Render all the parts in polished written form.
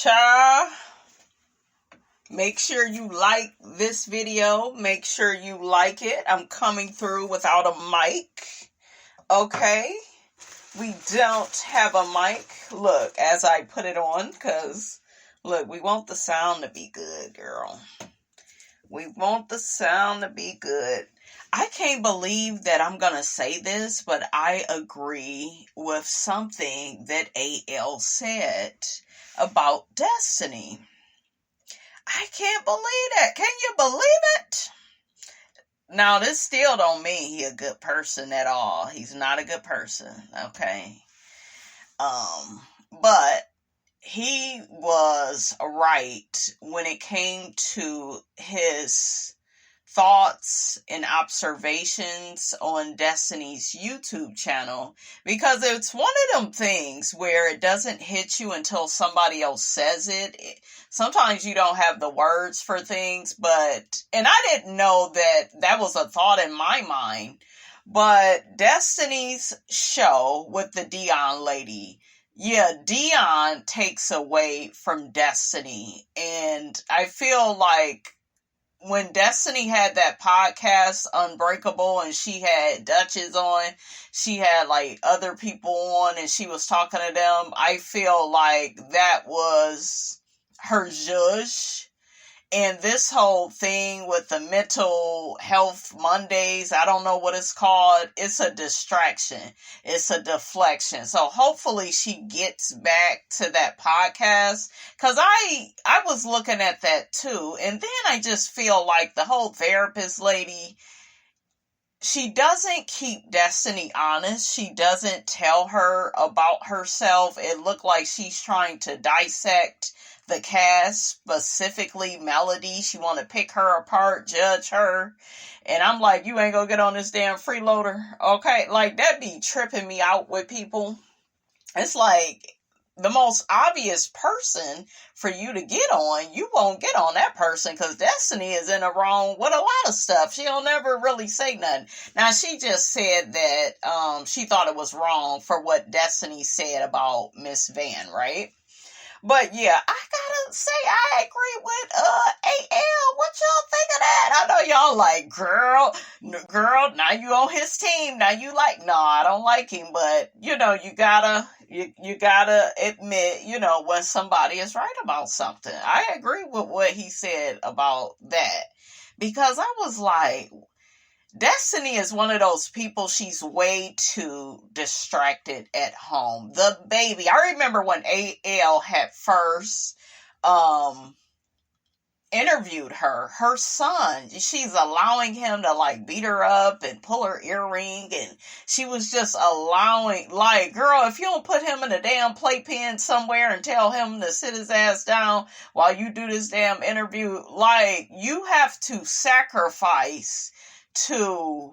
Child, make sure you like this video. Make sure you like it. I'm coming through without a mic. Okay? We don't have a mic. Look, as I put it on, because, look, we want the sound to be good, girl. We want the sound to be good. I can't believe that I'm going to say this, but I agree with something that AL said about Destiny. I can't believe that. Can you believe it? Now, this still don't mean he a good person at all. He's not a good person, okay? But he was right when it came to his thoughts and observations on Destiny's YouTube channel, because it's one of them things where it doesn't hit you until somebody else says it. Sometimes you don't have the words for things, and I didn't know that was a thought in my mind, but Destiny's show with the DIONNE lady, yeah, DIONNE takes away from Destiny, and I feel like when Destiny had that podcast, Unbreakable, and she had Duchess on, she had like other people on, and she was talking to them, I feel like that was her zhuzh. And this whole thing with the mental health Mondays, I don't know what it's called. It's a distraction. It's a deflection. So hopefully she gets back to that podcast. Cause I was looking at that too. And then I just feel like the whole therapist lady, she doesn't keep Destiny honest. She doesn't tell her about herself. It looked like she's trying to dissect the cast, specifically Melody. She want to pick her apart, judge her. And I'm like, you ain't gonna get on this damn freeloader. Okay, like that be tripping me out with people. It's like the most obvious person for you to get on, you won't get on that person because Destiny is in the wrong with a lot of stuff. She'll never really say nothing. Now, she just said that she thought it was wrong for what Destiny said about Miss Van, right? But yeah, I gotta say, I agree with AL. What y'all think of that? I know y'all like, girl, now you on his team. Now you like, no, I don't like him. But, you know, you gotta admit, you know, when somebody is right about something. I agree with what he said about that. Because I was like, Destiny is one of those people, she's way too distracted at home. The baby, I remember when AL had first interviewed her son, she's allowing him to like beat her up and pull her earring, and she was just allowing, like, girl, if you don't put him in a damn playpen somewhere and tell him to sit his ass down while you do this damn interview, like, you have to sacrifice to,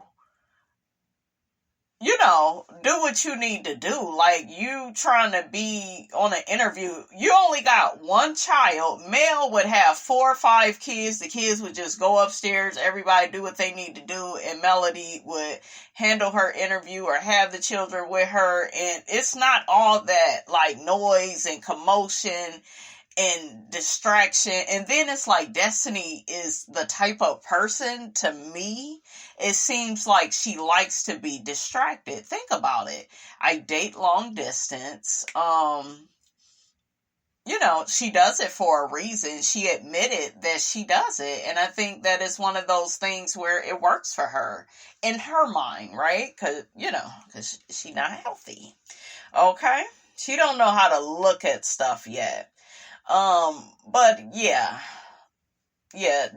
you know, do what you need to do. Like, you trying to be on an interview, you only got one child. Mel would have 4 or 5 kids. The kids would just go upstairs, everybody do what they need to do, and Melody would handle her interview or have the children with her. And it's not all that like noise and commotion and distraction. And then it's like Destiny is the type of person, to me, it seems like she likes to be distracted. Think about it. I date long distance. You know, she does it for a reason. She admitted that she does it. And I think that is one of those things where it works for her in her mind, right? Because she's not healthy. Okay? She don't know how to look at stuff yet. But yeah,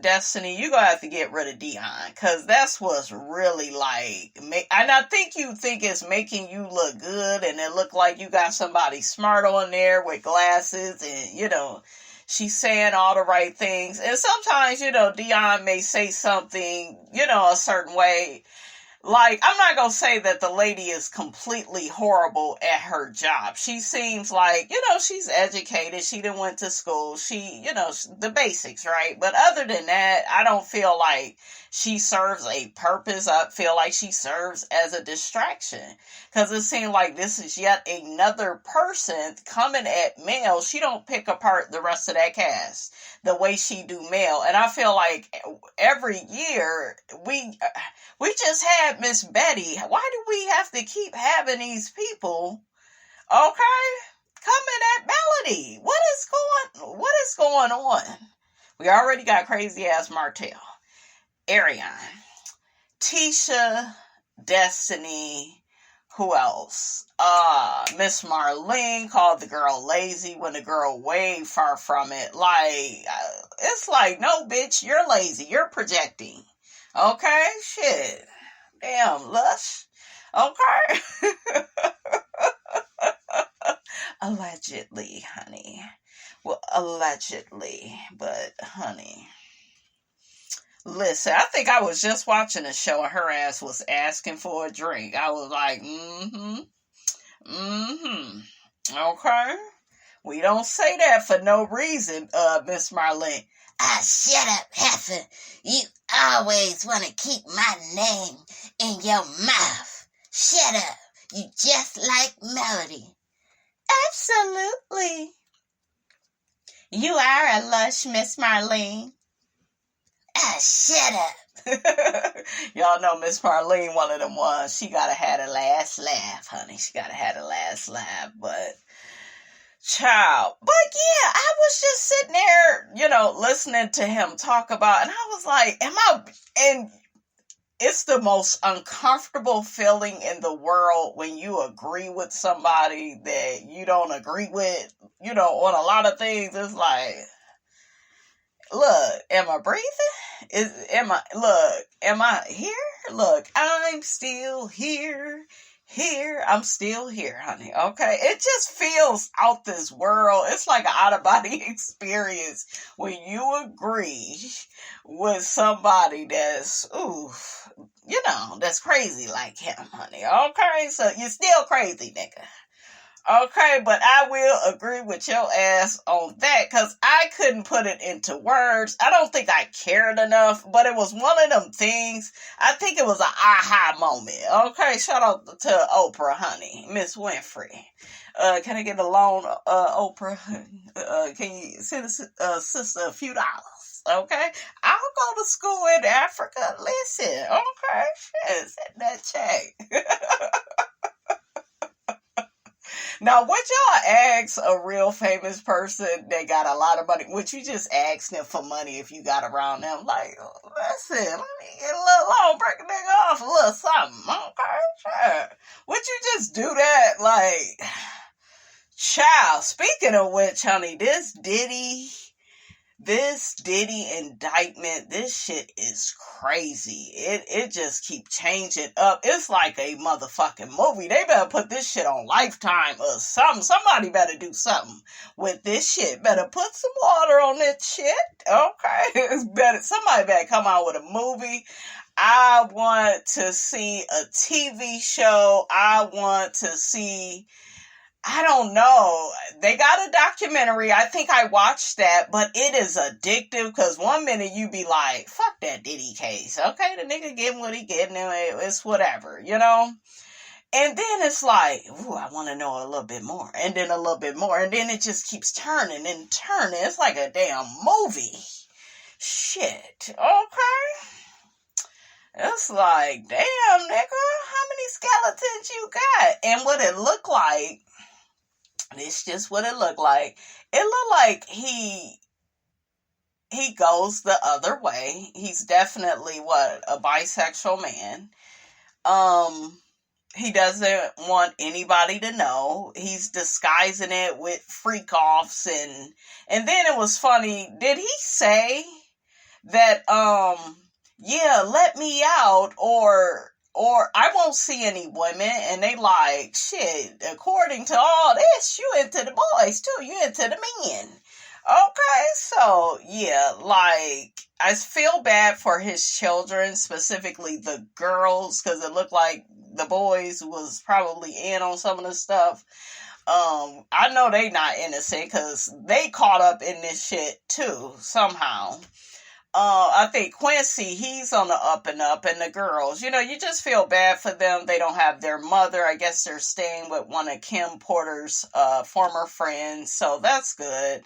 Destiny, you're gonna have to get rid of DIONNE, cause that's what's really like, and I think you think it's making you look good, and it look like you got somebody smart on there with glasses, and, you know, she's saying all the right things, and sometimes, you know, DIONNE may say something, you know, a certain way, Like, I'm not gonna say that the lady is completely horrible at her job. She seems like, she's educated. She done went to school. She, the basics, right? But other than that, I don't feel like she serves a purpose. I feel like she serves as a distraction. Because it seems like this is yet another person coming at male. She don't pick apart the rest of that cast the way she do male. And I feel like every year we just had Miss Betty. Why do we have to keep having these people, okay, coming at Melody? What is going on? We already got crazy ass Martell, Ariane, Tisha, Destiny. Who else? Miss Marlene called the girl lazy when the girl way far from it. Like, it's like, no, bitch, you're lazy. You're projecting. Okay? Shit. Damn, lush. Okay? Allegedly, honey. Well, allegedly. But, honey. Listen, I think I was just watching a show and her ass was asking for a drink. I was like, okay. We don't say that for no reason, Miss Marlene. Shut up, heifer. You always want to keep my name in your mouth. Shut up. You just like Melody. Absolutely. You are a lush, Miss Marlene. Shut up. Y'all know Miss Marlene, one of them ones. She gotta have the last laugh, honey. She gotta have the last laugh, but child. But yeah, I was just sitting there, listening to him talk about, and I was like, and it's the most uncomfortable feeling in the world when you agree with somebody that you don't agree with, on a lot of things. It's like, look, am I breathing? Am I here? Look, I'm still here. I'm still here, honey. Okay. It just feels out this world. It's like an out of body experience when you agree with somebody that's, that's crazy like him, honey. Okay. So you're still crazy, nigga. Okay, but I will agree with your ass on that because I couldn't put it into words. I don't think I cared enough, but it was one of them things. I think it was an aha moment. Okay, shout out to Oprah, honey, Miss Winfrey. Can I get a loan, Oprah? Can you send a sister a few dollars? Okay, I'll go to school in Africa. Listen, okay, shit, send that check. Now, would y'all ask a real famous person that got a lot of money? Would you just ask them for money if you got around them? Like, listen, let me get a little loan, break a nigga off a little something. Okay, sure. Would you just do that? Like, child, speaking of which, honey, this Diddy indictment, this shit is crazy. It just keep changing up. It's like a motherfucking movie. They better put this shit on Lifetime or something. Somebody better do something with this shit. Better put some water on that shit. Okay. Somebody better come out with a movie. I want to see a TV show. I want to see, I don't know. They got a documentary. I think I watched that, but it is addictive because one minute you be like, fuck that Diddy case. Okay, the nigga getting what he getting. It's whatever, And then it's like, ooh, I want to know a little bit more. And then a little bit more. And then it just keeps turning and turning. It's like a damn movie. Shit. Okay. It's like, damn, nigga, how many skeletons you got? And what it looked like, it's just what it looked like. It looked like he goes the other way. He's definitely a bisexual man. He doesn't want anybody to know. He's disguising it with freak offs and then it was funny. Did he say that yeah, let me out or I won't see any women, and they like, shit, according to all this, you into the boys too, you into the men. Okay, so yeah, like I feel bad for his children, specifically the girls, because it looked like the boys was probably in on some of the stuff. I know they not innocent because they caught up in this shit too somehow. I think Quincy, he's on the up and up, and the girls, you just feel bad for them. They don't have their mother. I guess they're staying with one of Kim Porter's former friends, so that's good.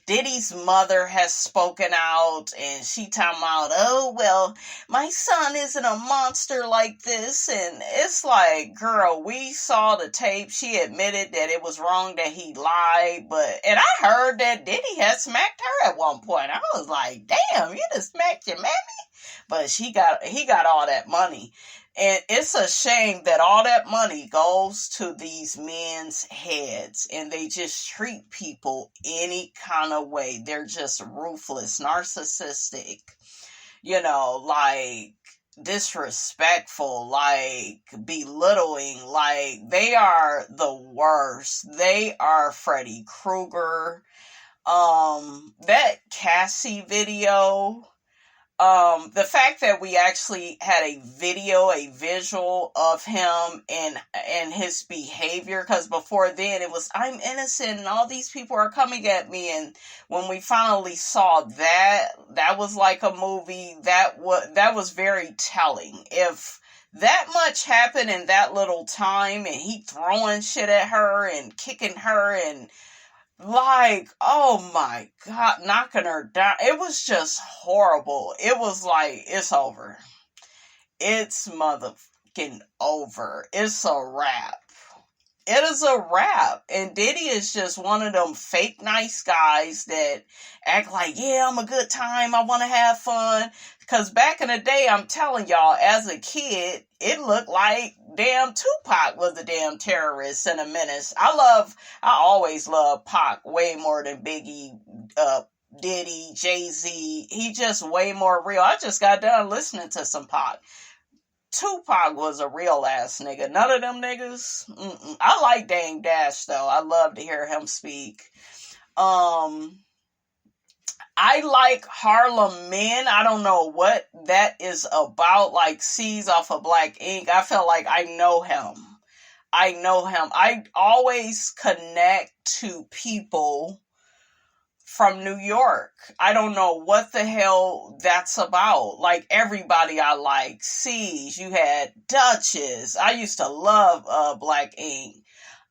Diddy's mother has spoken out, and she talking about, oh, well, my son isn't a monster like this, and it's like, girl, we saw the tape. She admitted that it was wrong that he lied, and I heard that Diddy had smacked her at one point. I was like, damn, you just smacked your mammy? But he got all that money. And it's a shame that all that money goes to these men's heads and they just treat people any kind of way. They're just ruthless, narcissistic, like disrespectful, like belittling, like they are the worst. They are Freddy Krueger. That Cassie video, the fact that we actually had a visual of him and his behavior, because before then it was, I'm innocent and all these people are coming at me, and when we finally saw that was like a movie. That was very telling. If that much happened in that little time, and he throwing shit at her and kicking her and like, oh my God, knocking her down. It was just horrible. It was like, it's over. It's motherfucking over. It's a wrap. It is a wrap. And Diddy is just one of them fake nice guys that act like, yeah, I'm a good time. I want to have fun. Because back in the day, I'm telling y'all, as a kid, it looked like damn Tupac was the damn terrorist and a menace. I always love Pac way more than Biggie, Diddy, Jay-Z. He just way more real. I just got done listening to some Pac. Tupac was a real ass nigga. None of them niggas. I like Dame Dash though. I love to hear him speak. I like Harlem Men. I don't know what that is about. Like C's off of Black Ink. I feel like I know him. I always connect to people from New York. I don't know what the hell that's about. Like everybody I like. C's. You had Duchess. I used to love Black Ink.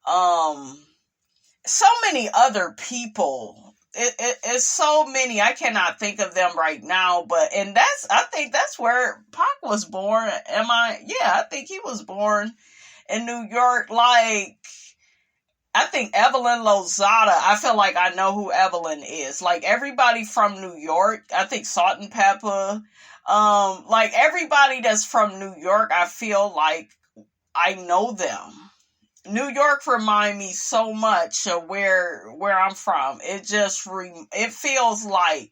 So many other people. It's so many. I cannot think of them right now, I think that's where Pac was born. I think he was born in New York. Like, I think Evelyn Lozada, I feel like I know who Evelyn is. Like, everybody from New York, I think Salt and Pepper, like, everybody that's from New York, I feel like I know them. New York remind me so much of where I'm from. It feels like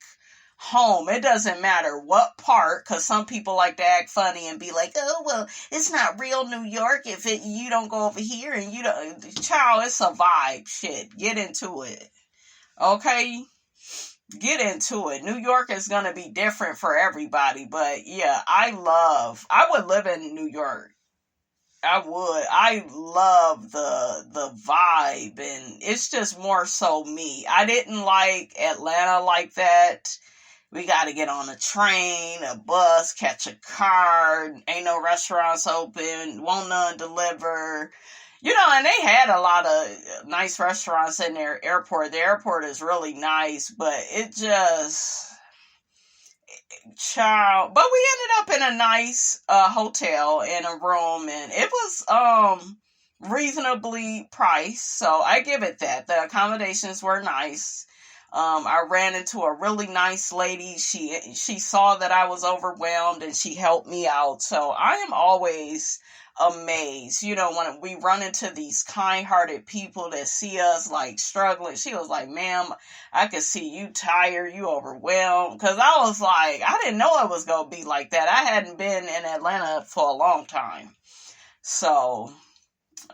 home. It doesn't matter what part, because some people like to act funny and be like, oh, well, it's not real New York if you don't go over here and you don't. Child, it's a vibe. Shit, get into it. Okay? Get into it. New York is going to be different for everybody, but yeah, I would live in New York. I would. I love the vibe, and it's just more so me. I didn't like Atlanta like that. We got to get on a train, a bus, catch a car. Ain't no restaurants open. Won't none deliver. And they had a lot of nice restaurants in their airport. The airport is really nice, but it just... Child, but we ended up in a nice hotel in a room, and it was reasonably priced, so I give it that. The accommodations were nice. I ran into a really nice lady. She saw that I was overwhelmed and she helped me out. So I am always amazed, when we run into these kind-hearted people that see us like struggling. She was like, ma'am, I could see you tired, you overwhelmed. Because I was like, I didn't know it was going to be like that. I hadn't been in Atlanta for a long time. So,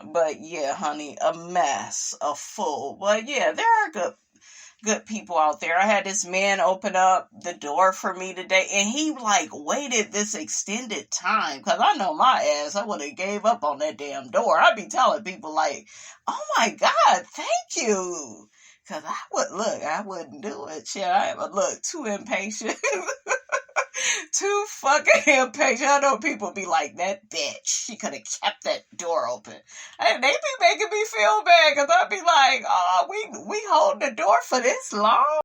but yeah, honey, a mess, a fool. But yeah, there are good people out there. I had this man open up the door for me today, and he like waited this extended time, because I know my ass, I would have gave up on that damn door. I'd be telling people like, oh my God, thank you. Because I wouldn't do it. Shit, I am too impatient. Too fucking impatient. I know people be like, that bitch, she could have kept that door open. And they be making me feel bad, because I'd be like, oh, we hold the door for this long?